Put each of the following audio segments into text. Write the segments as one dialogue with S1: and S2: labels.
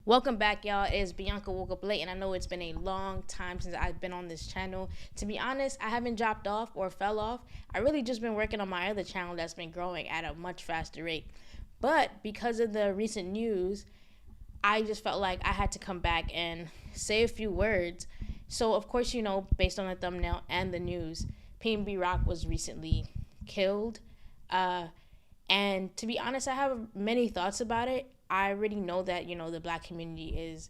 S1: Welcome back, y'all. It is Bianca Woke Up Late, and I know it's been a long time since I've been on this channel. To be honest, I haven't dropped off or fell off. I really just been working on my other channel that's been growing at a much faster rate. But because of the recent news, I just felt like I had to come back and say a few words. So, of course, based on the thumbnail and the news, PNB Rock was recently killed. And to be honest, I have many thoughts about it. I already know that, the black community is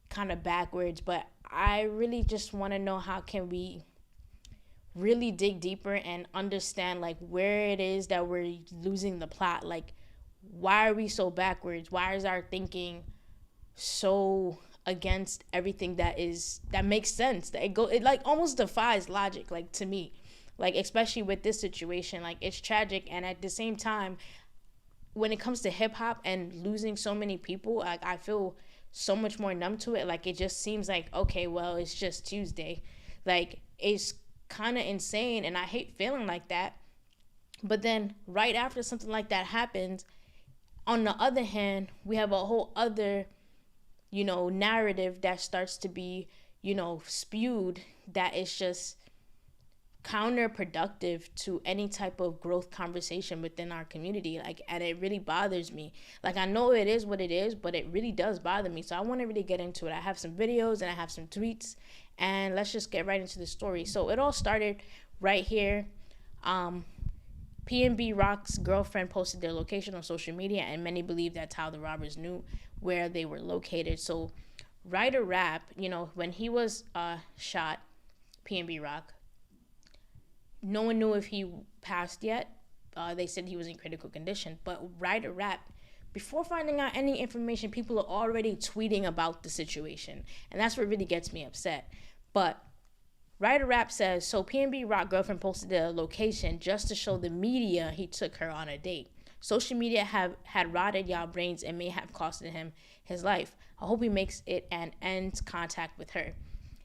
S1: kind of backwards, but I really just want to know how can we really dig deeper and understand like where it is that we're losing the plot. Like, why are we so backwards? Why is our thinking so against everything that makes sense? It like almost defies logic, like, to me. Like, especially with this situation, like, it's tragic, and at the same time, when it comes to hip hop and losing so many people, like, I feel so much more numb to it. Like, it just seems like, okay, well, it's just Tuesday. Like, it's kind of insane, and I hate feeling like that. But then right after something like that happens, on the other hand, we have a whole other, narrative that starts to be, spewed, that is just counterproductive to any type of growth conversation within our community. Like, and it really bothers me. Like, I know it is what it is, but it really does bother me. So I want to really get into it. I have some videos and I have some tweets, and let's just get right into the story. So it all started right here. PNB Rock's girlfriend posted their location on social media, and many believe that's how the robbers knew where they were located. So Ryder Rap, when he was shot, PNB Rock, no one knew if he passed yet. They said he was in critical condition. But Ryder Rap, before finding out any information, people are already tweeting about the situation. And that's what really gets me upset. But Ryder Rap says, so PNB Rock girlfriend posted the location just to show the media he took her on a date. Social media had rotted y'all brains and may have costed him his life. I hope he makes it and ends contact with her.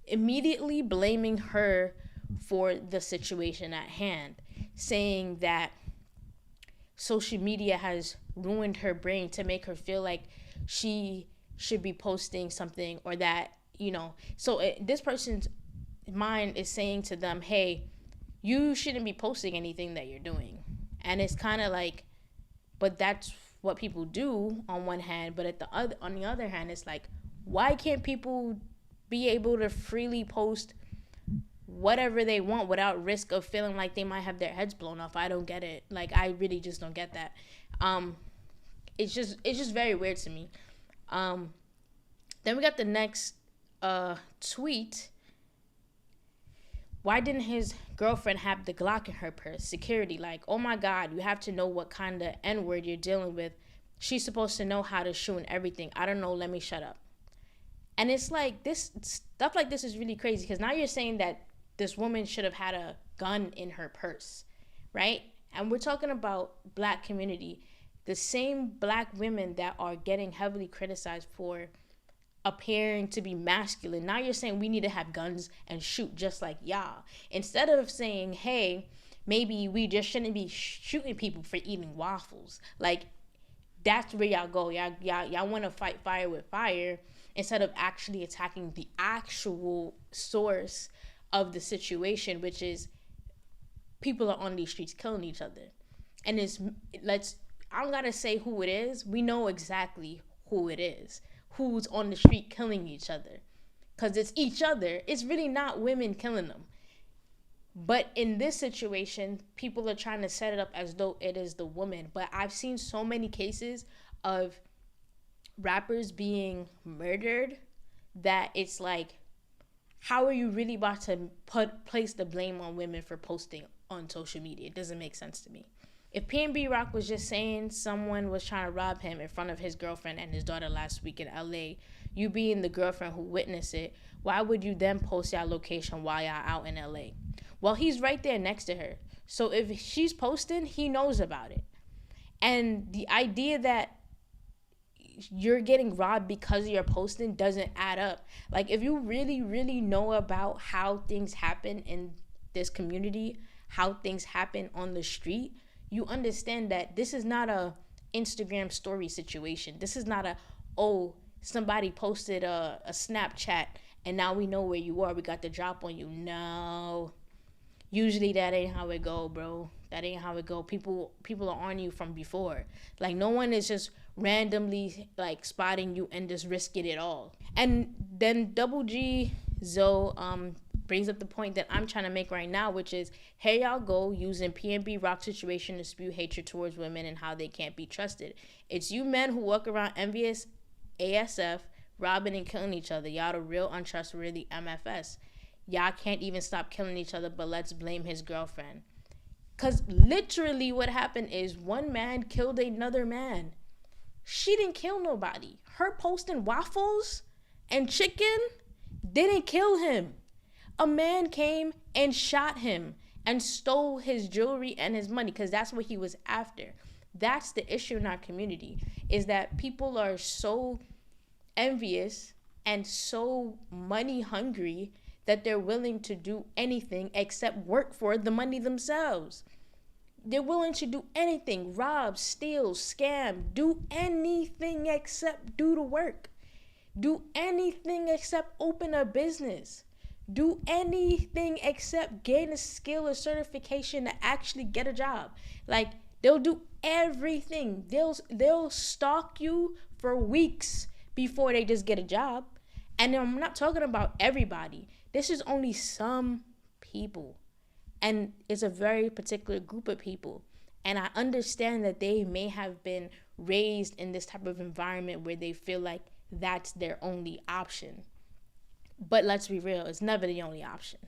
S1: Immediately blaming her for the situation at hand, saying that social media has ruined her brain to make her feel like she should be posting something, or that, this person's mind is saying to them, hey, you shouldn't be posting anything that you're doing. And it's kind of like, but that's what people do on one hand, but on the other hand, it's like, why can't people be able to freely post whatever they want without risk of feeling like they might have their heads blown off? I don't get it. Like, I really just don't get that. It's just very weird to me. Then we got the next tweet. Why didn't his girlfriend have the Glock in her purse? Security, like, oh my God, you have to know what kind of N-word you're dealing with. She's supposed to know how to shoot and everything. I don't know, let me shut up. And it's like, this stuff like this is really crazy, because now you're saying that this woman should have had a gun in her purse, right? And we're talking about black community, the same black women that are getting heavily criticized for appearing to be masculine. Now you're saying we need to have guns and shoot just like y'all. Instead of saying, hey, maybe we just shouldn't be shooting people for eating waffles. Like, that's where y'all go. Y'all want to fight fire with fire instead of actually attacking the actual source of the situation, which is people are on these streets killing each other. And I don't gotta say who it is. We know exactly who it is, who's on the street killing each other, because it's each other. It's really not women killing them. But in this situation, people are trying to set it up as though it is the woman. But I've seen so many cases of rappers being murdered that it's like, how are you really about to place the blame on women for posting on social media? It doesn't make sense to me. If PNB Rock was just saying someone was trying to rob him in front of his girlfriend and his daughter last week in LA, you being the girlfriend who witnessed it, why would you then post your location while y'all out in LA? Well, he's right there next to her. So if she's posting, he knows about it. And the idea that you're getting robbed because you're posting doesn't add up. Like, if you really, really know about how things happen in this community, how things happen on the street, you understand that this is not a Instagram story situation. This is not a, oh, somebody posted a Snapchat and now we know where you are. We got the drop on you. No. Usually that ain't how it go, bro. That ain't how it go. People are on you from before. Like, no one is just randomly like spotting you and just risking it all. And then Double G Zoe brings up the point that I'm trying to make right now, which is, here y'all go using PNB Rock situation to spew hatred towards women and how they can't be trusted. It's you men who walk around envious ASF, robbing and killing each other. Y'all the real untrustworthy MFS. Y'all can't even stop killing each other, but let's blame his girlfriend. Because literally what happened is one man killed another man. She didn't kill nobody. Her posting waffles and chicken didn't kill him. A man came and shot him and stole his jewelry and his money because that's what he was after. That's the issue in our community, is that people are so envious and so money hungry that they're willing to do anything except work for the money themselves. They're willing to do anything, rob, steal, scam, do anything except do the work. Do anything except open a business. Do anything except gain a skill or certification to actually get a job. Like, they'll do everything. They'll stalk you for weeks before they just get a job. And I'm not talking about everybody. This is only some people. And it's a very particular group of people. And I understand that they may have been raised in this type of environment where they feel like that's their only option. But let's be real, it's never the only option.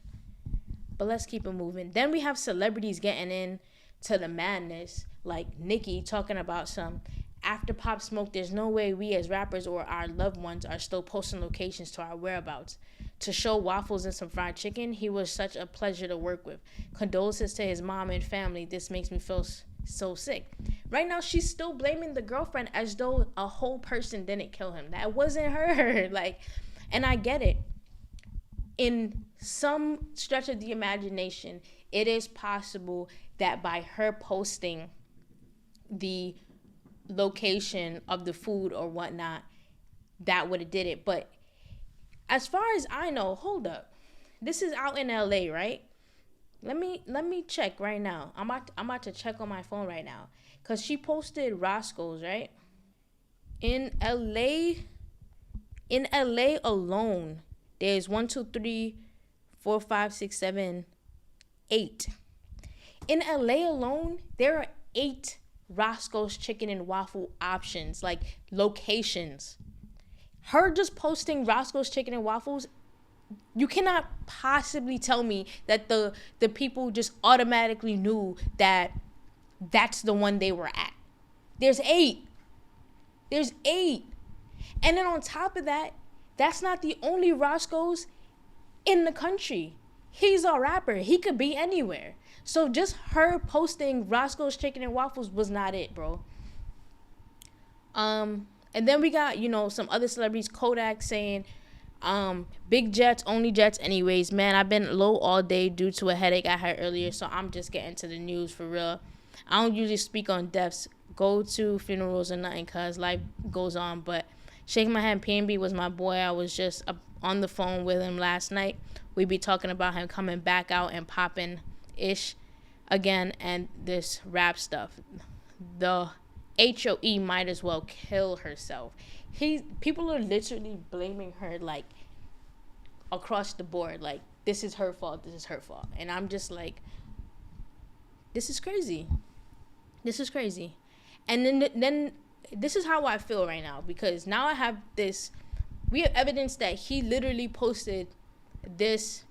S1: But let's keep it moving. Then we have celebrities getting in to the madness, like Nicki talking about some after Pop Smoke, there's no way we as rappers or our loved ones are still posting locations to our whereabouts. To show waffles and some fried chicken, he was such a pleasure to work with. Condolences to his mom and family. This makes me feel so sick. Right now, she's still blaming the girlfriend as though a whole person didn't kill him. That wasn't her. Like, and I get it. In some stretch of the imagination, it is possible that by her posting the location of the food or whatnot, that would have did it. But as far as I know, hold up, this is out in LA, right? Let me check right now. I'm about to check on my phone right now, because she posted Roscoe's, right? In LA alone, there's 1, 2, 3, 4, 5, 6, 7, 8. In LA alone, there are 8 Roscoe's chicken and waffle options, like locations. Her just posting Roscoe's chicken and waffles, you cannot possibly tell me that the people just automatically knew that that's the one they were at. There's 8. And then on top of that, that's not the only Roscoe's in the country. He's a rapper. He could be anywhere. So just her posting Roscoe's chicken and waffles was not it, bro. And then we got, some other celebrities, Kodak saying, big jets, only jets anyways. Man, I've been low all day due to a headache I had earlier, so I'm just getting to the news for real. I don't usually speak on deaths, go to funerals or nothing, because life goes on. But shaking my hand, PNB was my boy. I was just on the phone with him last night. We be talking about him coming back out and popping ish again, and this rap stuff. The HOE might as well kill herself. People are literally blaming her, like, across the board. Like, this is her fault. And I'm just like, this is crazy. And then this is how I feel right now, because now we have evidence that he literally posted this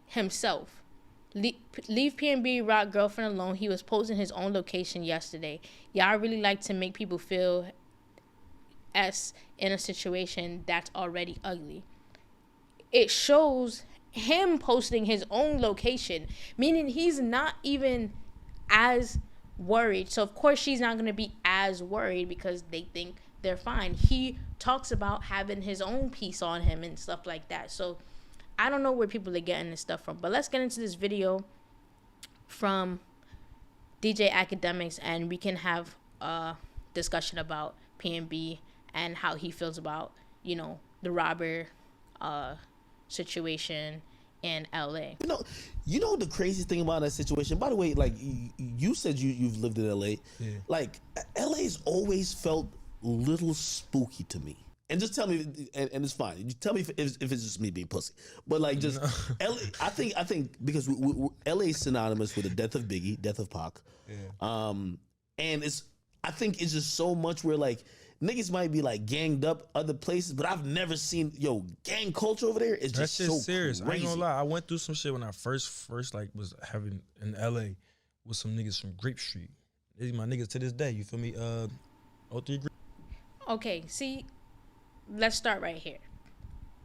S1: himself. Leave PNB Rock girlfriend alone. He was posting his own location yesterday. Y'all really like to make people feel in a situation that's already ugly. It shows him posting his own location, meaning he's not even as worried. So of course she's not going to be as worried because they think they're fine. He talks about having his own piece on him and stuff like that. So I don't know where people are getting this stuff from, but let's get into this video from DJ Academics and we can have a discussion about PNB and how he feels about, the robber situation in LA.
S2: You know the craziest thing about that situation. By the way, like you said, you've lived in LA.
S3: Yeah.
S2: Like LA's always felt a little spooky to me. And just tell me, and it's fine. You tell me if it's just me being pussy. But like, just LA. I think because LA is synonymous with the death of Biggie, death of Pac.
S3: Yeah.
S2: And I think it's just so much where like niggas might be like ganged up other places, but I've never seen gang culture over there. It's just so
S3: serious.
S2: crazy.
S3: I ain't gonna lie. I went through some shit when I first like was having in LA with some niggas from Grape Street. These my niggas to this day. You feel me? 03 Grape.
S1: Okay, see, let's start right here.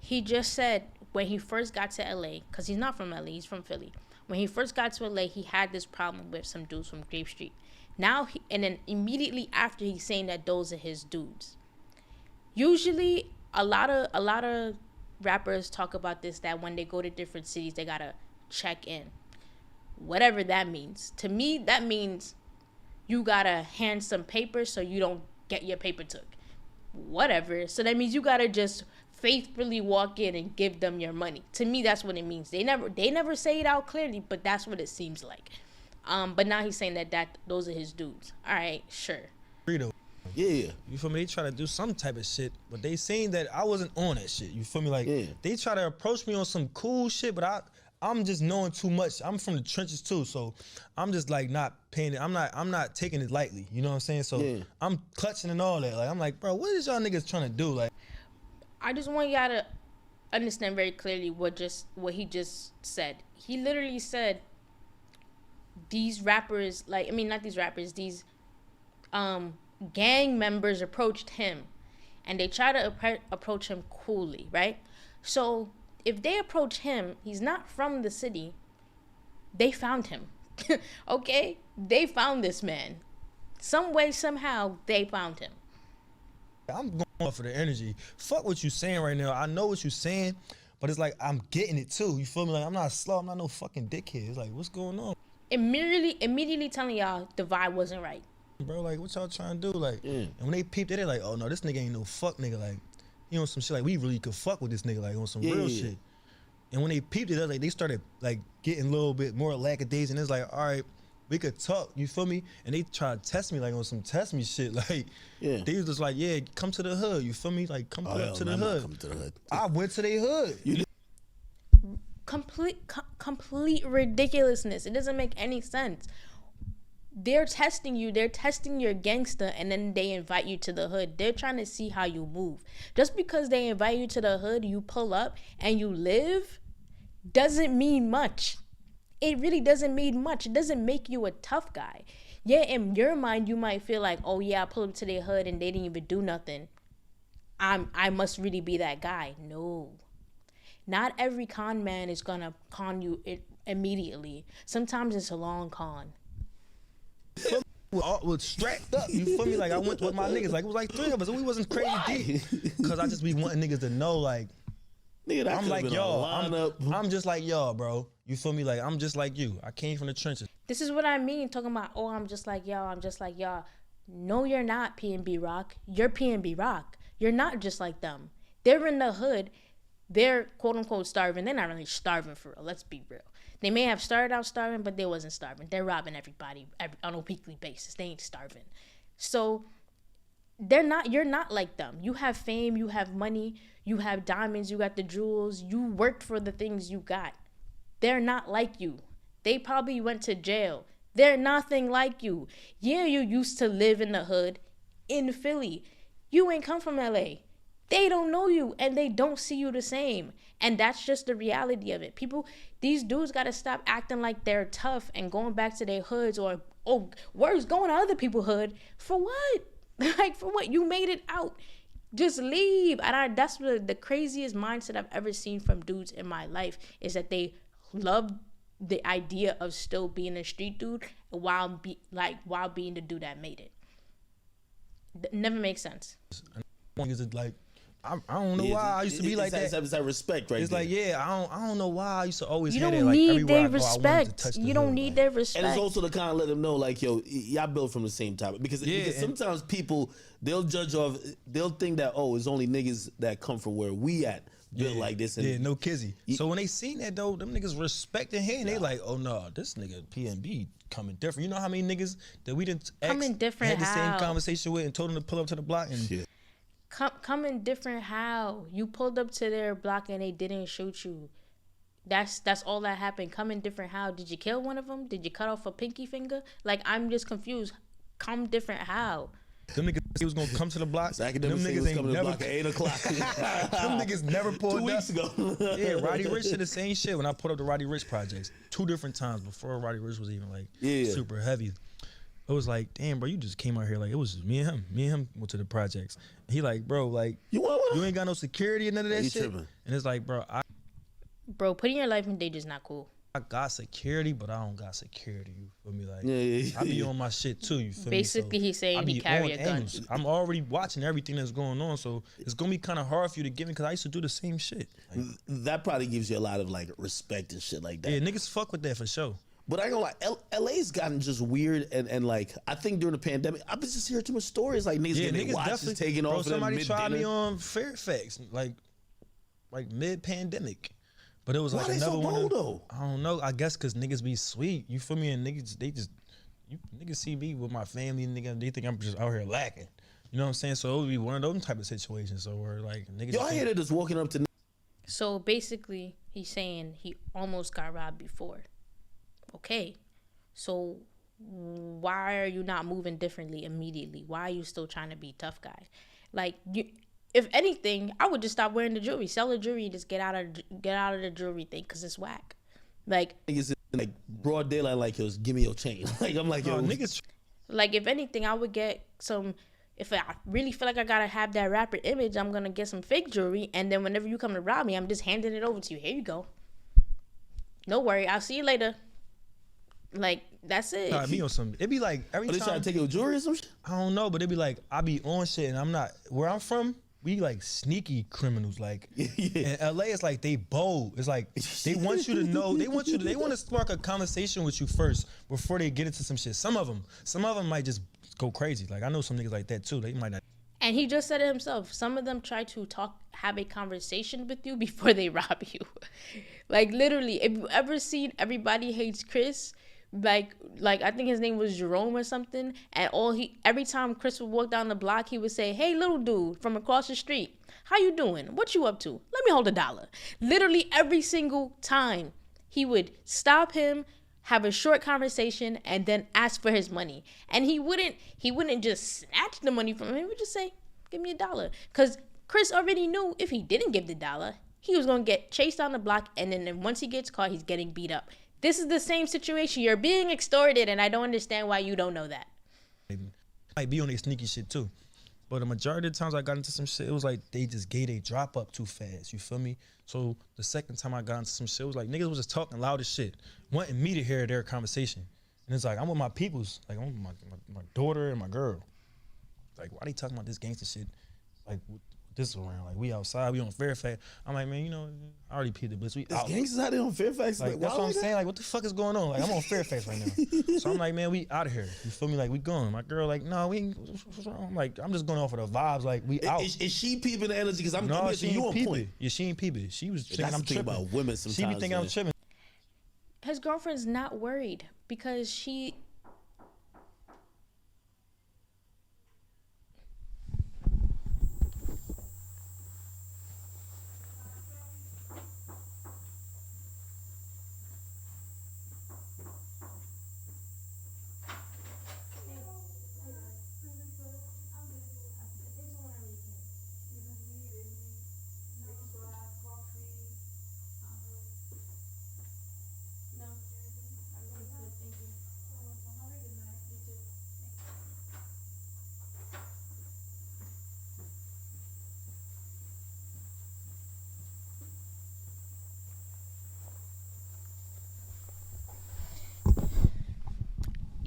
S1: He just said when he first got to LA, because he's not from LA, he's from Philly. When he first got to LA, he had this problem with some dudes from Grape Street. Now, and then immediately after, he's saying that those are his dudes. Usually, a lot of rappers talk about this, that when they go to different cities, they gotta check in. Whatever that means. To me, that means you gotta hand some papers so you don't get your paper took. Whatever. So that means you gotta just faithfully walk in and give them your money. To me, that's what it means. They never say it out clearly, but that's what it seems like. But now he's saying that those are his dudes. All right, sure.
S3: Frito.
S2: Yeah.
S3: You feel me? They try to do some type of shit, but they saying that I wasn't on that shit. You feel me? Like they try to approach me on some cool shit, but I'm just knowing too much. I'm from the trenches too, so I'm just like not paying it. I'm not taking it lightly. You know what I'm saying? So I'm clutching and all that. Like I'm like, bro, what is y'all niggas trying to do? Like,
S1: I just want y'all to understand very clearly what he just said. He literally said these rappers, these gang members approached him, and they try to approach him coolly, right? So if they approach him, he's not from the city. They found him, okay? They found this man. Some way, somehow, they found him.
S3: I'm going for the energy. Fuck what you saying right now. I know what you saying, but it's like I'm getting it too. You feel me? Like I'm not slow. I'm not no fucking dickhead. It's like, what's going on?
S1: Immediately telling y'all the vibe wasn't right.
S3: Bro, like, what y'all trying to do? Like, and when they peeped it, they're like, oh no, this nigga ain't no fuck nigga. Like, you know, some shit like we really could fuck with this nigga, like on some real shit. And when they peeped it, like they started like getting a little bit more lackadaisical, and it's like, all right, we could talk, you feel me? And they try to test me like on some test me shit. Like, they was just like, yeah, come to the hood, you feel me? Like, come up to the hood.
S2: Come to the hood.
S3: I went to their hood.
S1: Complete ridiculousness. It doesn't make any sense. They're testing you. They're testing your gangster, and then they invite you to the hood. They're trying to see how you move. Just because they invite you to the hood, you pull up and you live, doesn't mean much. It really doesn't mean much. It doesn't make you a tough guy. Yeah, in your mind, you might feel like, oh yeah, I pulled up to their hood and they didn't even do nothing. I must really be that guy. No. Not every con man is gonna con you immediately. Sometimes it's a long con.
S3: We're strapped up, you feel me? Like I went with my niggas, like it was like 3 of us, and we wasn't crazy deep. Cause I just be wanting niggas to know, like,
S2: nigga,
S3: I'm like y'all. I'm just like y'all, bro. You feel me? Like I'm just like you. I came from the trenches.
S1: This is what I mean, talking about, oh, I'm just like y'all. I'm just like y'all. No, you're not PNB Rock. You're PNB Rock. You're not just like them. They're in the hood. They're quote unquote starving. They're not really starving for real. Let's be real. They may have started out starving, but they wasn't starving. They're robbing everybody on a weekly basis. They ain't starving. So you're not like them. You have fame, you have money, you have diamonds, you got the jewels. You worked for the things you got. They're not like you. They probably went to jail. They're nothing like you. Yeah, you used to live in the hood in Philly. You ain't come from LA. They don't know you and they don't see you the same. And that's just the reality of it. These dudes got to stop acting like they're tough and going back to their hoods or worse, going to other people's hood. For what? Like, for what? You made it out. Just leave. And that's the craziest mindset I've ever seen from dudes in my life, is that they love the idea of still being a street dude while being the dude that made it. Never makes sense.
S3: Is it like, I don't know why I used to be like that.
S2: It's that respect, right?
S3: It's
S2: there.
S3: like, I don't know why I used to always
S1: You
S3: have
S1: don't
S3: that. Like
S1: need
S3: everywhere
S1: their
S3: I go, I wanted to
S1: respect.
S3: touch the
S1: You don't
S3: hood,
S1: need
S3: like.
S1: their respect.
S2: And it's also to kind of let them know, like, yo, y'all built from the same topic. Because sometimes people, they'll think that, oh, it's only niggas that come from where we at built like this. And
S3: no kizzy. So when they seen that though, them niggas respecting him. They like, oh no, this nigga PNB coming different. You know how many niggas that we didn't
S1: Coming different
S3: had the same
S1: how?
S3: conversation with and told them to pull up to the block and
S2: Shit.
S1: Coming different how? You pulled up to their block and they didn't shoot you. That's all that happened. Coming different how? Did you kill one of them? Did you cut off a pinky finger? Like, I'm just confused. Come different how?
S3: them niggas he was gonna come to the block.
S2: It's academic thing was coming to the block at 8 o'clock.
S3: Them niggas never pulled
S2: 2 weeks
S3: up.
S2: ago.
S3: Yeah, Roddy Ricch did the same shit when I put up the Roddy Ricch projects 2 different times before Roddy Ricch was even like super heavy. It was like, damn, bro, you just came out here like it was just me and him. Me and him went to the projects. And he like, bro, like
S2: You
S3: ain't got no security and none of that
S2: You
S3: shit.
S2: tripping.
S3: And it's like, bro,
S1: Bro, putting your life in danger is not cool.
S3: I got security, but I don't got security. You feel me? Like
S2: Yeah.
S3: I be on my shit too. You feel
S1: Basically,
S3: me?
S1: he's saying
S3: I
S1: he
S3: be
S1: carry
S3: on
S1: a gun.
S3: angles. I'm already watching everything that's going on, so it's gonna be kind of hard for you to get me because I used to do the same shit. Like,
S2: That probably gives you a lot of like respect and shit like that.
S3: yeah, niggas fuck with that for sure.
S2: But I ain't gonna lie, LA's gotten just weird and like I think during the pandemic, I've been just hearing too much stories like niggas
S3: Yeah,
S2: getting their
S3: niggas
S2: watches
S3: definitely
S2: taken
S3: bro,
S2: off of them
S3: somebody tried me
S2: mid-dinner.
S3: on Fairfax, like mid-pandemic. But it was
S2: Why
S3: like
S2: they
S3: another
S2: so
S3: one.
S2: bold though?
S3: I don't know. I guess because niggas be sweet. You feel me? And niggas, niggas see me with my family, nigga. They think I'm just out here lacking. You know what I'm saying? So it would be one of those type of situations. So where like niggas.
S2: Yo, I hear that just walking up to
S1: So basically, he's saying he almost got robbed before. Okay. So why are you not moving differently immediately? Why are you still trying to be tough guy? Like, you, if anything, I would just stop wearing the jewelry, sell the jewelry, and just get out of the jewelry thing because it's whack. Like,
S2: niggas in like broad daylight, like, yo, give me your chain. Like, I'm like, yo,
S3: niggas.
S1: like if anything, I would get some. If I really feel like I gotta have that rapper image, I'm gonna get some fake jewelry, and then whenever you come to rob me, I'm just handing it over to you. Here you go. No worry, I'll see you later. Like, that's it.
S3: Nah, me on some. It be like every
S2: Are they
S3: time.
S2: trying to take your jewelry or some shit?
S3: I don't know, but it be like I be on shit, and I'm not where I'm from. We like sneaky criminals. Like in LA, it's like they bold. It's like they want you to know. They want to spark a conversation with you first before they get into some shit. Some of them might just go crazy. Like I know some niggas like that too. They might not.
S1: And he just said it himself. Some of them try to have a conversation with you before they rob you. Like, literally, if you ever seen Everybody Hates Chris, like I think his name was Jerome or something, and every time Chris would walk down the block, he would say, "Hey, little dude from across the street, how you doing? What you up to? Let me hold $1." Literally every single time, he would stop him, have a short conversation, and then ask for his money. And he wouldn't just snatch the money from him. He would just say, "Give me $1," because Chris already knew if he didn't give the $1, he was gonna get chased down the block, and then once he gets caught, he's getting beat up. This is the same situation. You're being extorted, and I don't understand why you don't know that.
S3: Might be on their sneaky shit too. But the majority of the times I got into some shit, it was like they just gave they drop up too fast. You feel me? So the second time I got into some shit, it was like niggas was just talking loud as shit, wanting me to hear their conversation. And it's like I'm with my peoples, like I'm with my daughter and my girl. Like why they talking about this gangster shit? Like this around, like we outside, we on Fairfax. I'm like, man, you know, I already peed the blitz. We
S2: There's
S3: out.
S2: gangsters out there on Fairfax.
S3: Like, that's what I'm saying. Like, what the fuck is going on? Like, I'm on Fairfax right now. So I'm like, man, we out of here. You feel me? Like, we going. My girl, like, no, we ain't. What's wrong? I'm like, I'm just going off of the vibes. Like, we out.
S2: Is she peeping the energy? Because I'm
S3: No,
S2: guessing
S3: she
S2: you
S3: ain't
S2: on
S3: peep
S2: point.
S3: it. Yeah, she ain't peep it. She was thinking
S2: That's
S3: I'm
S2: the thing
S3: tripping.
S2: about women sometimes.
S3: She be thinking I'm
S2: man.
S3: tripping.
S1: His girlfriend's not worried because she...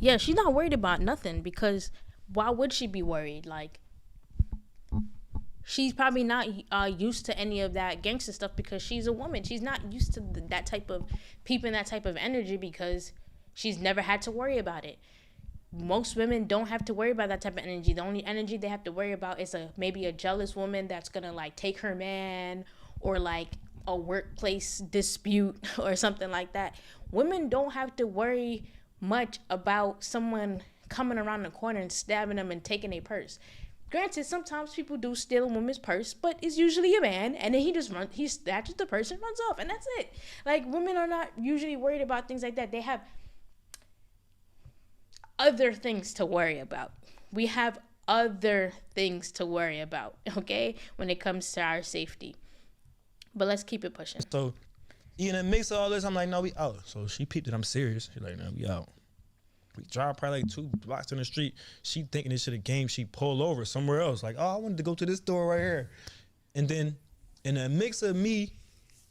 S1: Yeah, she's not worried about nothing because why would she be worried? Like, she's probably not used to any of that gangster stuff because she's a woman. She's not used to that type of peeping, that type of energy because she's never had to worry about it. Most women don't have to worry about that type of energy. The only energy they have to worry about is maybe a jealous woman that's gonna like take her man, or like a workplace dispute or something like that. Women don't have to worry much about someone coming around the corner and stabbing them and taking a purse. Granted, sometimes people do steal a woman's purse, but it's usually a man, and then he snatches the purse and runs off, and that's it. Like, women are not usually worried about things like that. They have other things to worry about. We have other things to worry about, okay, when it comes to our safety. But let's keep it pushing.
S3: So, in the mix of all this, I'm like, no, we out. So she peeped it. I'm serious. She's like, no, we out. We drive probably like 2 blocks in the street. She thinking this shit a game. She pulled over somewhere else. Like, oh, I wanted to go to this store right here. And then in the mix of me,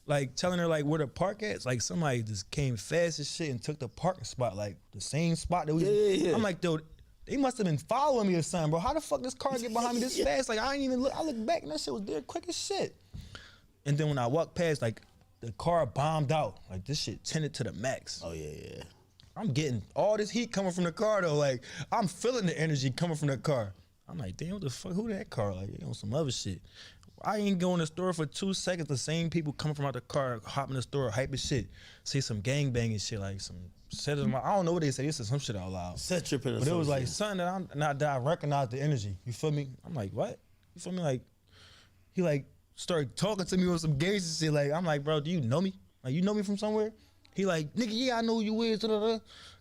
S3: like telling her like where to park at, it's like somebody just came fast as shit and took the parking spot, like the same spot that we. Yeah. I'm like, dude, they must have been following me or something, bro. How the fuck this car get behind me this fast? Like I ain't even look. I look back and that shit was there quick as shit. And then when I walked past, like the car bombed out. Like this shit tinted to the max.
S2: Oh yeah.
S3: I'm getting all this heat coming from the car though. Like I'm feeling the energy coming from the car. I'm like, damn, what the fuck? Who that car? Like, on some other shit. I ain't go in the store for 2 seconds. The same people coming from out the car, hop in the store, hype as shit. Say some gang banging shit, like some set of my. I don't know what they say. This is some shit out loud.
S2: Set tripping.
S3: But it was like something that I recognized the energy. You feel me? I'm like, what? You feel me? Like he like started talking to me with some gangster shit. Like I'm like, bro, do you know me? Like you know me from somewhere? He like, nigga, yeah, I know who you is.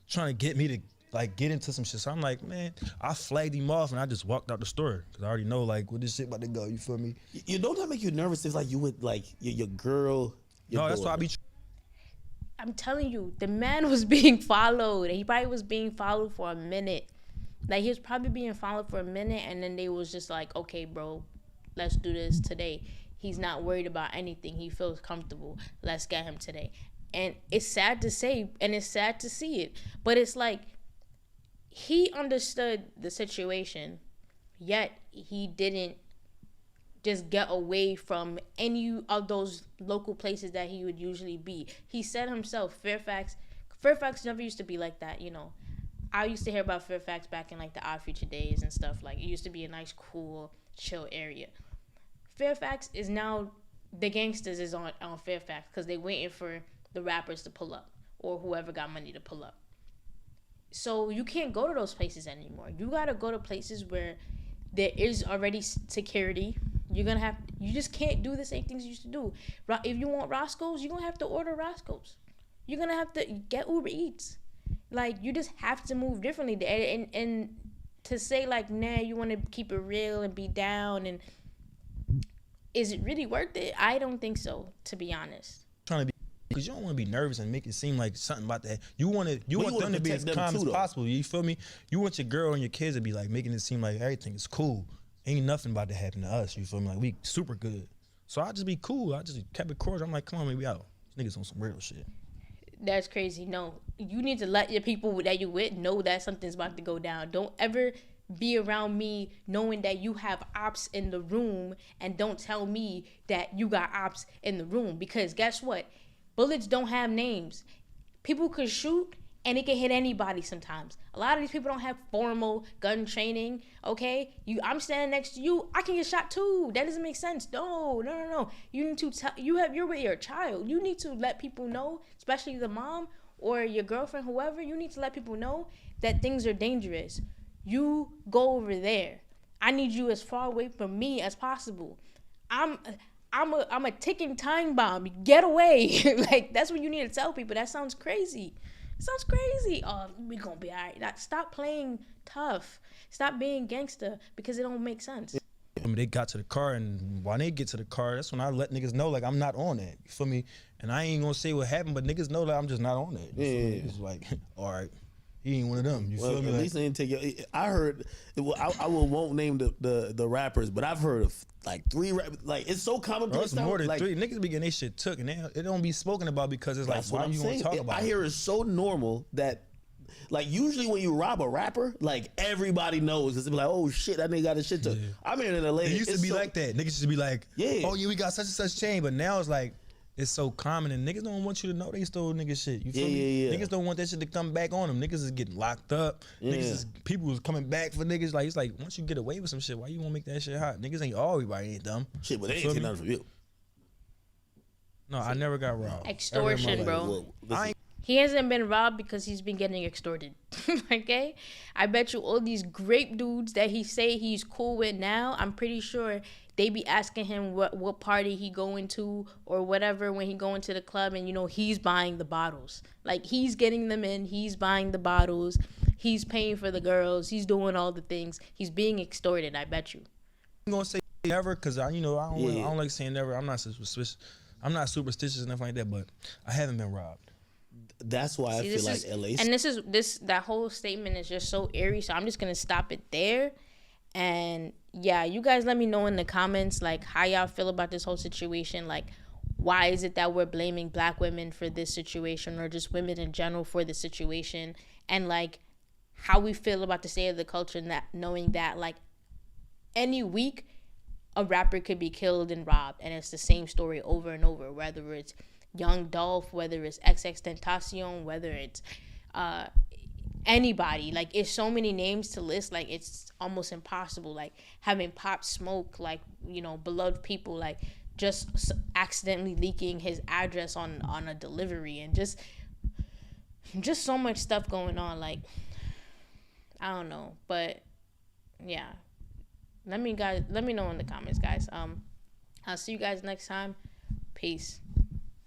S3: Trying to get me to like get into some shit. So I'm like, man, I flagged him off and I just walked out the store because I already know like where this shit about to go. You feel me?
S2: You don't that make you nervous if like you with like your girl?
S3: No, that's why I be.
S1: I'm telling you, the man was being followed. He probably was being followed for a minute. Like he was probably being followed for a minute, and then they was just like, okay, bro, let's do this today. He's not worried about anything. He feels comfortable. Let's get him today. And it's sad to say, and it's sad to see it, but it's like he understood the situation, yet he didn't just get away from any of those local places that he would usually be. He said himself, Fairfax never used to be like that, you know. I used to hear about Fairfax back in like the Odd Future days and stuff. Like it used to be a nice, cool, chill area. Fairfax is now, the gangsters is on Fairfax because they waiting for the rappers to pull up or whoever got money to pull up. So you can't go to those places anymore. You gotta go to places where there is already security. You just can't do the same things you used to do. If you want Roscoe's, you're gonna have to order Roscoe's. You're gonna have to get Uber Eats. Like you just have to move differently. And to say like, nah, you want to keep it real and be down, and is it really worth it? I don't think so, to be honest.
S3: Trying to be, because you don't want to be nervous and make it seem like something about that. You want them to be as calm as possible. You feel me? You want your girl and your kids to be like making it seem like everything is cool. Ain't nothing about to happen to us. You feel me? Like we super good. So I just be cool. I just kept it cordial. I'm like, come on, man, we out. These niggas on some real shit.
S1: That's crazy. No, you need to let your people that you with know that something's about to go down. Don't ever be around me knowing that you have ops in the room, and don't tell me that you got ops in the room, because guess what? Bullets don't have names. People could shoot and it can hit anybody sometimes. A lot of these people don't have formal gun training, okay? I'm standing next to you, I can get shot too. That doesn't make sense. No. You need to you're with your child. You need to let people know, especially the mom or your girlfriend, whoever, you need to let people know that things are dangerous. You go over there. I need you as far away from me as possible. I'm a ticking time bomb. Get away. Like, that's what you need to tell people. That sounds crazy. It sounds crazy. Oh, we gonna be all right. Stop playing tough. Stop being gangster, because it don't make sense.
S3: I mean, they got to the car, and when they get to the car, that's when I let niggas know, like, I'm not on that. You feel me? And I ain't gonna say what happened, but niggas know that I'm just not on that. You feel me? It's like, all right. He ain't one of them. You feel me?
S2: At least they didn't take it. I heard. I won't name the rappers, but I've heard of like 3 rappers. Like it's so commonplace.
S3: It's more than 3. Niggas be getting their shit took, and it don't be spoken about because it's like, why you gonna talk about it?
S2: I hear it's so normal that Like usually when you rob a rapper, like everybody knows. It's like, oh shit, that nigga got a shit to. I mean, in LA,
S3: It used to be like that. Niggas used to be like,
S2: Yeah.
S3: oh yeah, we got such and such chain. But now it's like, it's so common and niggas don't want you to know they stole nigga shit. You feel me?
S2: Yeah.
S3: Niggas don't want that shit to come back on them. Niggas is getting locked up. People is coming back for niggas. Like, it's like, once you get away with some shit, why you wanna make that shit hot? Niggas ain't everybody ain't dumb.
S2: Shit, but they
S3: feel
S2: ain't taking
S3: me?
S2: nothing from you.
S3: No, I never got robbed.
S1: Extortion, bro.
S2: Well, listen,
S1: He hasn't been robbed because he's been getting extorted. Okay? I bet you all these grape dudes that he say he's cool with now, I'm pretty sure they be asking him what party he going to or whatever when he go into the club, and you know he's buying the bottles. Like, he's getting them in, he's buying the bottles, he's paying for the girls, he's doing all the things. He's being extorted, I bet you.
S3: I'm gonna say never because I don't like saying never. I'm not superstitious and nothing like that, but I haven't been robbed.
S2: that's why I feel like LA.
S1: And that whole statement is just so eerie. So I'm just gonna stop it there. And yeah, you guys let me know in the comments like how y'all feel about this whole situation. Like, why is it that we're blaming black women for this situation, or just women in general for this situation, and like how we feel about the state of the culture, and that knowing that like any week a rapper could be killed and robbed, and it's the same story over and over, whether it's Young Dolph, whether it's XXXTentacion, whether it's anybody. Like, it's so many names to list, like it's almost impossible. Like having Pop Smoke, like, you know, beloved people, like just accidentally leaking his address on a delivery, and just so much stuff going on. Like, I don't know, but yeah, let me know in the comments, guys. I'll see you guys next time. Peace.